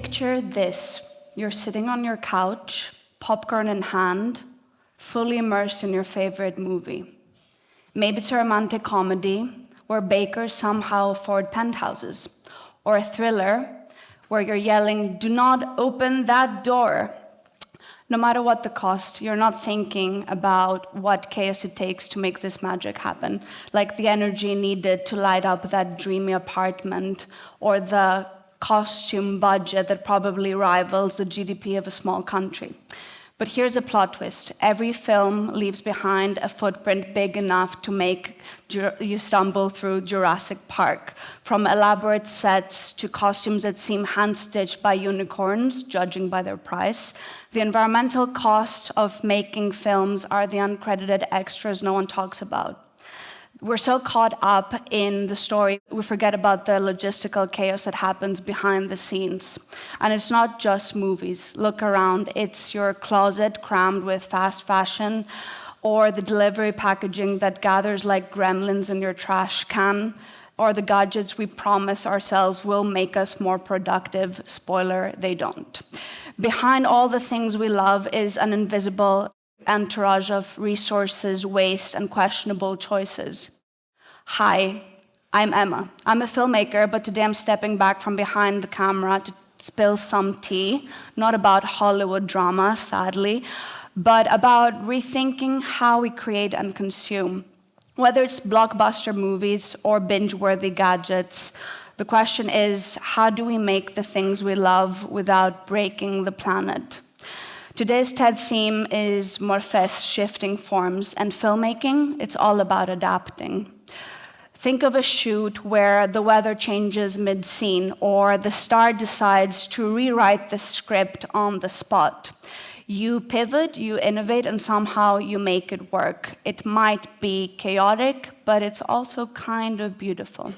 picture this. You're sitting on your couch, popcorn in hand, fully immersed in your favorite movie. Maybe it's a romantic comedy where bakers somehow afford penthouses, or a thriller where you're yelling, "Do not open that door." No matter what the cost, you're not thinking about what chaos it takes to make this magic happen, like the energy needed to light up that dreamy apartment, or the costume budget that probably rivals the GDP of a small country. But here's a plot twist. Every film leaves behind a footprint big enough to make you stumble through Jurassic Park, from elaborate sets to costumes that seem hand-stitched by unicorns, judging by their price. The environmental costs of making films are the uncredited extras no one talks about. We're so caught up in the story, we forget about the logistical chaos that happens behind the scenes. And it's not just movies. Look around. It's your closet crammed with fast fashion, or the delivery packaging that gathers like gremlins in your trash can, or the gadgets we promise ourselves will make us more productive. Spoiler, they don't. Behind all the things we love is an invisible entourage of resources, waste, and questionable choices. Hi, I'm Emma. I'm a filmmaker, but today I'm stepping back from behind the camera to spill some tea, not about Hollywood drama, sadly, but about rethinking how we create and consume. Whether it's blockbuster movies or binge-worthy gadgets, the question is, how do we make the things we love without breaking the planet? Today's TED theme is Morphes, shifting forms, and filmmaking, it's all about adapting. Think of a shoot where the weather changes mid-scene, or the star decides to rewrite the script on the spot. You pivot, you innovate, and somehow you make it work. It might be chaotic, but it's also kind of beautiful.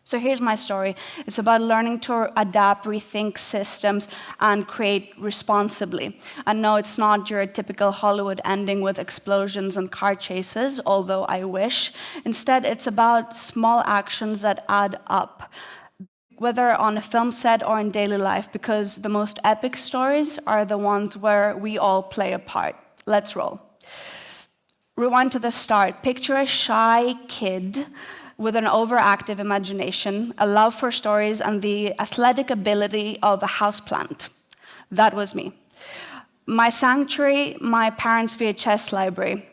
So here's my story. It's about learning to adapt, rethink systems, and create responsibly. And no, it's not your typical Hollywood ending with explosions and car chases, although I wish. Instead, it's about small actions that add up, whether on a film set or in daily life, because the most epic stories are the ones where we all play a part. Let's roll. Rewind to the start. Picture a shy kid with an overactive imagination, a love for stories, and the athletic ability of a houseplant. That was me. My sanctuary, my parents' VHS library.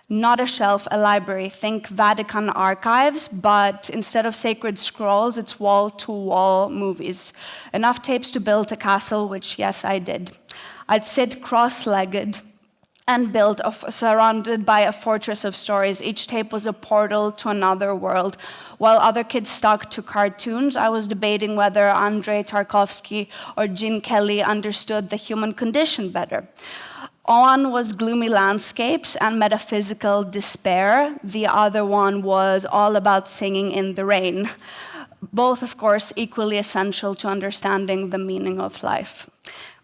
Not a shelf, a library. Think Vatican archives, but instead of sacred scrolls, it's wall-to-wall movies. Enough tapes to build a castle, which, yes, I did. I'd sit cross-legged and built, surrounded by a fortress of stories. Each tape was a portal to another world. While other kids stuck to cartoons, I was debating whether Andrei Tarkovsky or Gene Kelly understood the human condition better. One was gloomy landscapes and metaphysical despair. The other one was all about singing in the rain. Both, of course, equally essential to understanding the meaning of life.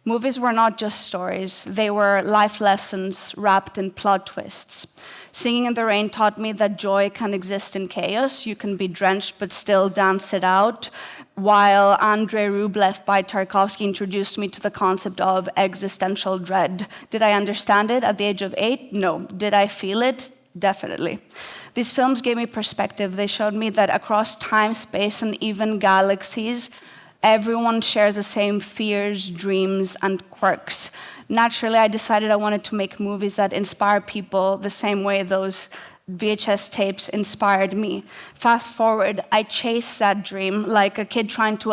Movies were not just stories, they were life lessons wrapped in plot twists. Singing in the Rain taught me that joy can exist in chaos. You can be drenched but still dance it out. While Andrei Rublev by Tarkovsky introduced me to the concept of existential dread. Did I understand it at the age of 8? No. Did I feel it? Definitely. These films gave me perspective. They showed me that across time, space, and even galaxies, everyone shares the same fears, dreams, and quirks. Naturally, I decided I wanted to make movies that inspire people the same way those VHS tapes inspired me. Fast forward, I chased that dream like a kid trying to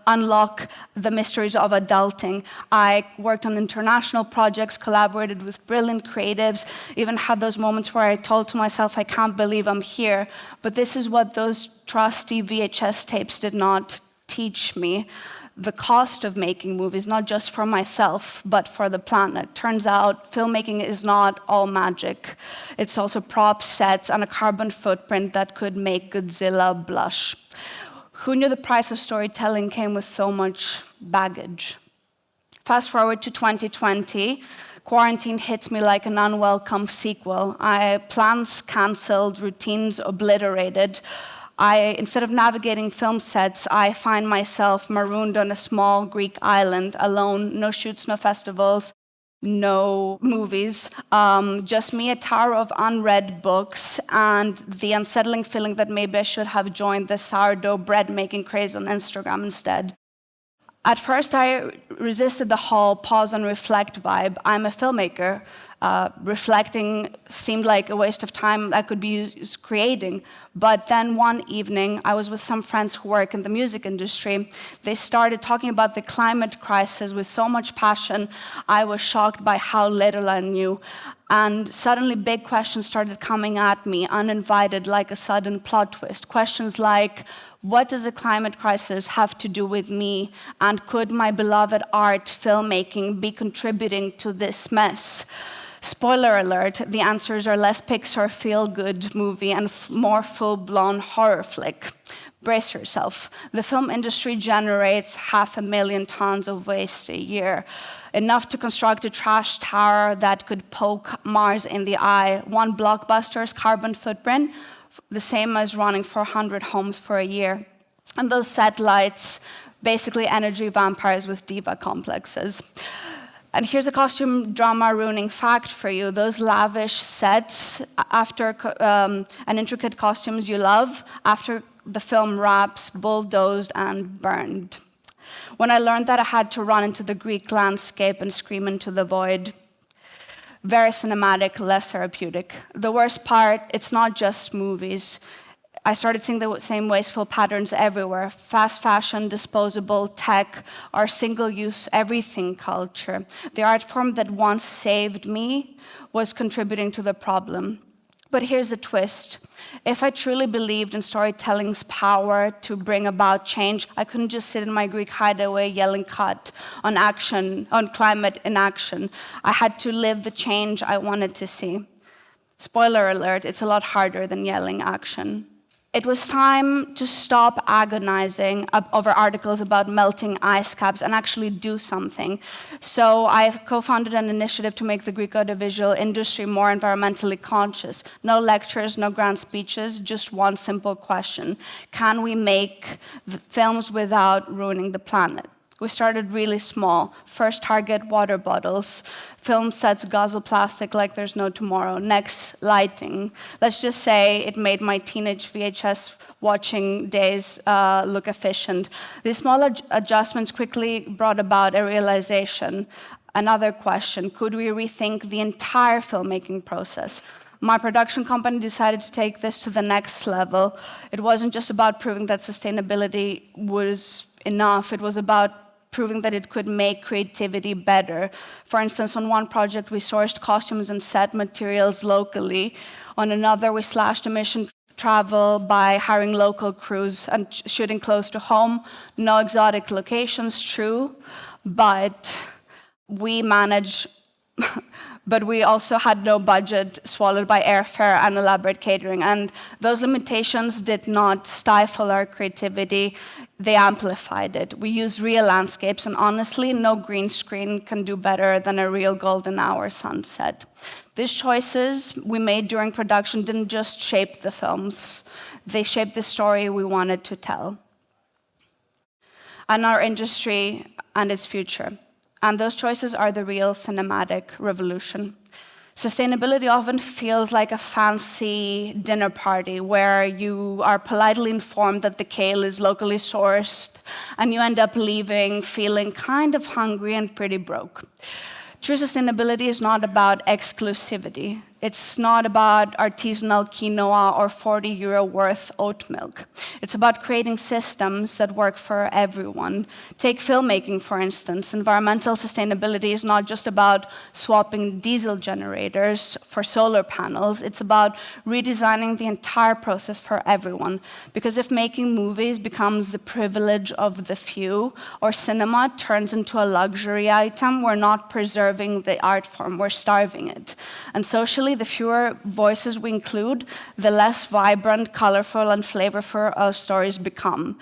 unlock the mysteries of adulting. I worked on international projects, collaborated with brilliant creatives, even had those moments where I told to myself, I can't believe I'm here. But this is what those trusty VHS tapes did not teach me. The cost of making movies, not just for myself, but for the planet. Turns out filmmaking is not all magic. It's also props, sets, and a carbon footprint that could make Godzilla blush. Who knew the price of storytelling came with so much baggage? Fast forward to 2020, quarantine hits me like an unwelcome sequel. Plans canceled, routines obliterated. Instead of navigating film sets, I find myself marooned on a small Greek island, alone, no shoots, no festivals, no movies, just me, a tower of unread books, and the unsettling feeling that maybe I should have joined the sourdough bread making craze on Instagram instead. At first, I resisted the whole pause and reflect vibe. I'm a filmmaker. Reflecting seemed like a waste of time I could be used creating. But then one evening, I was with some friends who work in the music industry. They started talking about the climate crisis with so much passion, I was shocked by how little I knew. And suddenly big questions started coming at me, uninvited, like a sudden plot twist. Questions like, what does the climate crisis have to do with me? And could my beloved art, filmmaking, be contributing to this mess? Spoiler alert, the answers are less Pixar feel-good movie and more full-blown horror flick. Brace yourself. The film industry generates 500,000 tons of waste a year, enough to construct a trash tower that could poke Mars in the eye. One blockbuster's carbon footprint, the same as running 400 homes for a year. And those satellites, basically energy vampires with diva complexes. And here's a costume drama ruining fact for you. Those lavish sets and intricate costumes you love, after the film wraps, bulldozed and burned. When I learned that, I had to run into the Greek landscape and scream into the void. Very cinematic, less therapeutic. The worst part, it's not just movies. I started seeing the same wasteful patterns everywhere. Fast fashion, disposable, tech, our single-use everything culture. The art form that once saved me was contributing to the problem. But here's a twist. If I truly believed in storytelling's power to bring about change, I couldn't just sit in my Greek hideaway yelling cut on climate inaction. I had to live the change I wanted to see. Spoiler alert, it's a lot harder than yelling action. It was time to stop agonizing over articles about melting ice caps and actually do something. So I co-founded an initiative to make the Greek audiovisual industry more environmentally conscious. No lectures, no grand speeches, just one simple question. Can we make films without ruining the planet? We started really small. First target, water bottles. Film sets guzzle plastic like there's no tomorrow. Next, lighting. Let's just say it made my teenage VHS watching days look efficient. These small adjustments quickly brought about a realization. Another question, could we rethink the entire filmmaking process? My production company decided to take this to the next level. It wasn't just about proving that sustainability was enough. It was about proving that it could make creativity better. For instance, on one project, we sourced costumes and set materials locally. On another, we slashed emission travel by hiring local crews and shooting close to home. No exotic locations, true, but we also had no budget swallowed by airfare and elaborate catering. And those limitations did not stifle our creativity, they amplified it. We used real landscapes, and honestly, no green screen can do better than a real golden hour sunset. These choices we made during production didn't just shape the films, they shaped the story we wanted to tell. And our industry and its future. And those choices are the real cinematic revolution. Sustainability often feels like a fancy dinner party where you are politely informed that the kale is locally sourced, and you end up leaving feeling kind of hungry and pretty broke. True sustainability is not about exclusivity. It's not about artisanal quinoa or 40 euro worth oat milk. It's about creating systems that work for everyone. Take filmmaking, for instance. Environmental sustainability is not just about swapping diesel generators for solar panels. It's about redesigning the entire process for everyone. Because if making movies becomes the privilege of the few, or cinema turns into a luxury item, we're not preserving the art form, we're starving it. And socially, the fewer voices we include, the less vibrant, colorful, and flavorful our stories become.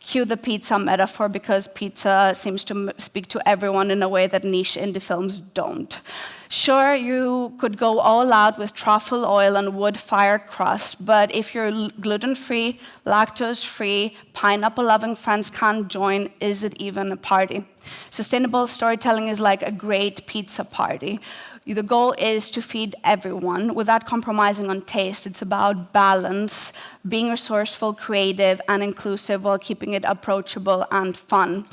Cue the pizza metaphor, because pizza seems to speak to everyone in a way that niche indie films don't. Sure, you could go all out with truffle oil and wood-fired crust, but if your gluten-free, lactose-free, pineapple-loving friends can't join, is it even a party? Sustainable storytelling is like a great pizza party. The goal is to feed everyone without compromising on taste. It's about balance, being resourceful, creative, and inclusive while keeping it approachable and fun.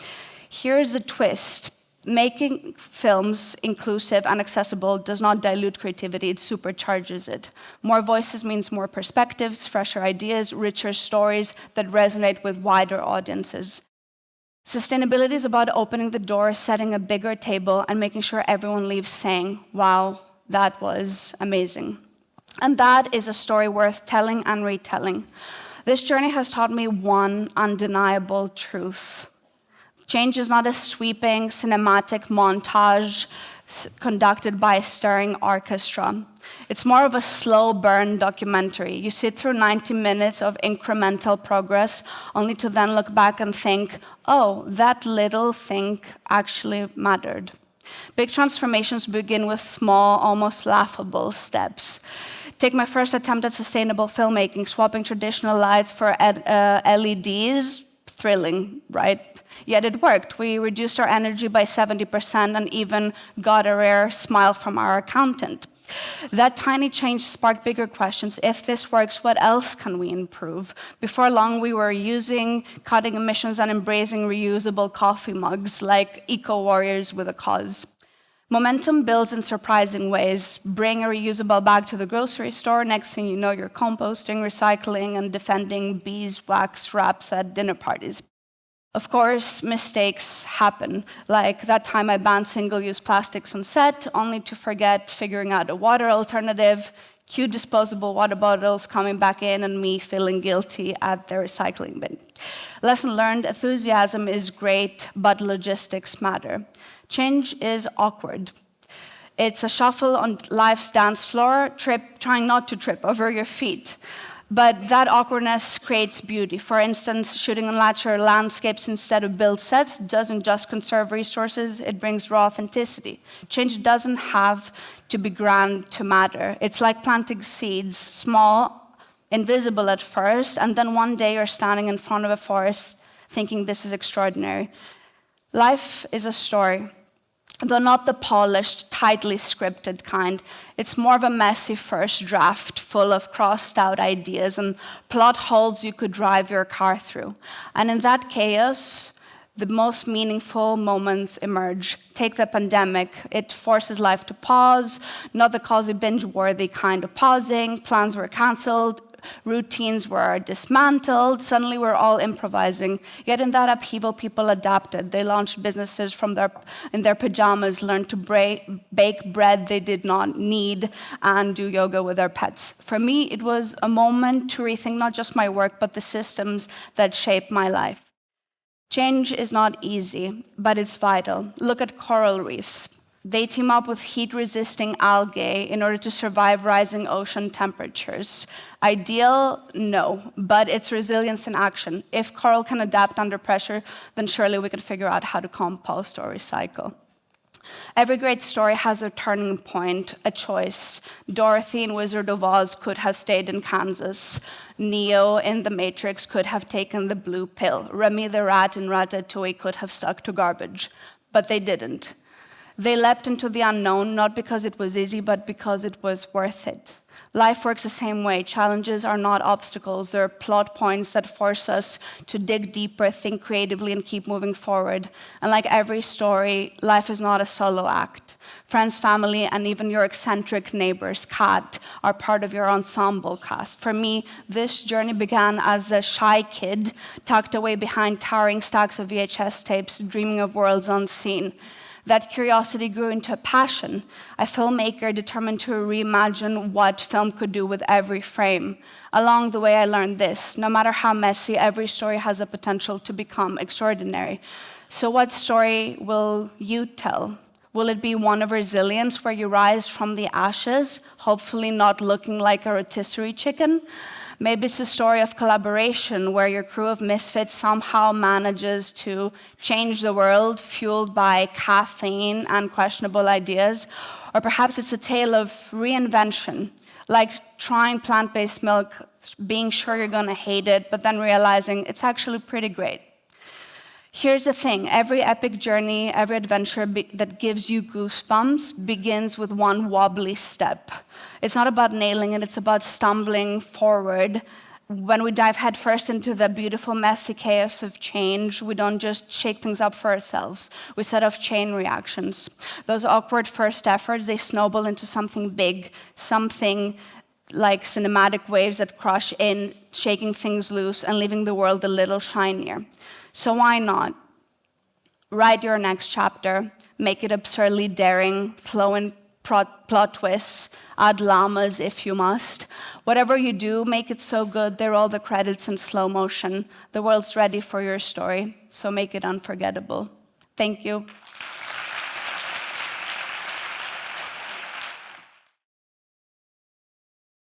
Here's the twist. Making films inclusive and accessible does not dilute creativity, it supercharges it. More voices means more perspectives, fresher ideas, richer stories that resonate with wider audiences. Sustainability is about opening the door, setting a bigger table, and making sure everyone leaves saying, wow, that was amazing. And that is a story worth telling and retelling. This journey has taught me one undeniable truth. Change is not a sweeping cinematic montage conducted by a stirring orchestra. It's more of a slow burn documentary. You sit through 90 minutes of incremental progress, only to then look back and think, oh, that little thing actually mattered. Big transformations begin with small, almost laughable steps. Take my first attempt at sustainable filmmaking, swapping traditional lights for LEDs, thrilling, right? Yet it worked. We reduced our energy by 70% and even got a rare smile from our accountant. That tiny change sparked bigger questions. If this works, what else can we improve? Before long, we were cutting emissions and embracing reusable coffee mugs like eco-warriors with a cause. Momentum builds in surprising ways. Bring a reusable bag to the grocery store. Next thing you know, you're composting, recycling, and defending beeswax wraps at dinner parties. Of course, mistakes happen, like that time I banned single-use plastics on set, only to forget figuring out a water alternative, cue disposable water bottles coming back in, and me feeling guilty at the recycling bin. Lesson learned, enthusiasm is great, but logistics matter. Change is awkward. It's a shuffle on life's dance floor, trying not to trip over your feet. But that awkwardness creates beauty. For instance, shooting on natural landscapes instead of built sets doesn't just conserve resources, it brings raw authenticity. Change doesn't have to be grand to matter. It's like planting seeds, small, invisible at first, and then one day you're standing in front of a forest thinking this is extraordinary. Life is a story. Though not the polished, tightly scripted kind, it's more of a messy first draft full of crossed-out ideas and plot holes you could drive your car through. And in that chaos, the most meaningful moments emerge. Take the pandemic. It forces life to pause, not the cozy binge-worthy kind of pausing. Plans were canceled. Routines were dismantled. Suddenly we're all improvising. Yet in that upheaval, people adapted. They launched businesses in their pajamas, learned to bake bread they did not need, and do yoga with their pets. For me, it was a moment to rethink not just my work, but the systems that shape my life. Change is not easy, but it's vital. Look at coral reefs. They team up with heat-resisting algae in order to survive rising ocean temperatures. Ideal? No, but it's resilience in action. If coral can adapt under pressure, then surely we could figure out how to compost or recycle. Every great story has a turning point, a choice. Dorothy in Wizard of Oz could have stayed in Kansas. Neo in The Matrix could have taken the blue pill. Remy the rat in Ratatouille could have stuck to garbage, but they didn't. They leapt into the unknown, not because it was easy, but because it was worth it. Life works the same way. Challenges are not obstacles. They're plot points that force us to dig deeper, think creatively, and keep moving forward. And like every story, life is not a solo act. Friends, family, and even your eccentric neighbor's cat are part of your ensemble cast. For me, this journey began as a shy kid, tucked away behind towering stacks of VHS tapes, dreaming of worlds unseen. That curiosity grew into a passion, a filmmaker determined to reimagine what film could do with every frame. Along the way, I learned this: no matter how messy, every story has the potential to become extraordinary. So what story will you tell? Will it be one of resilience, where you rise from the ashes, hopefully not looking like a rotisserie chicken? Maybe it's a story of collaboration where your crew of misfits somehow manages to change the world, fueled by caffeine and questionable ideas. Or perhaps it's a tale of reinvention, like trying plant-based milk, being sure you're going to hate it, but then realizing it's actually pretty great. Here's the thing, every epic journey, every adventure that gives you goosebumps begins with one wobbly step. It's not about nailing it, it's about stumbling forward. When we dive headfirst into the beautiful, messy chaos of change, we don't just shake things up for ourselves. We set off chain reactions. Those awkward first efforts, they snowball into something big, something like cinematic waves that crush in, shaking things loose and leaving the world a little shinier. So why not? Write your next chapter, make it absurdly daring, throw in plot twists, add llamas if you must. Whatever you do, make it so good, they roll the credits in slow motion. The world's ready for your story, so make it unforgettable. Thank you.